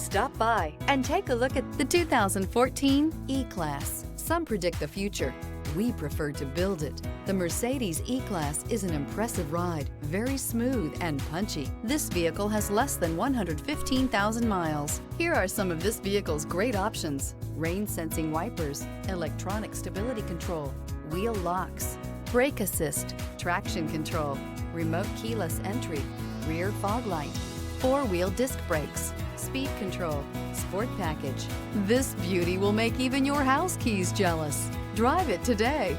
Stop by and take a look at the 2014 E-Class. Some predict the future. We prefer to build it. The Mercedes E-Class is an impressive ride, very smooth and punchy. This vehicle has less than 115,000 miles. Here are some of this vehicle's great options: rain-sensing wipers, electronic stability control, wheel locks, brake assist, traction control, remote keyless entry, rear fog light, four-wheel disc brakes, speed control, sport package. This beauty will make even your house keys jealous. Drive it today.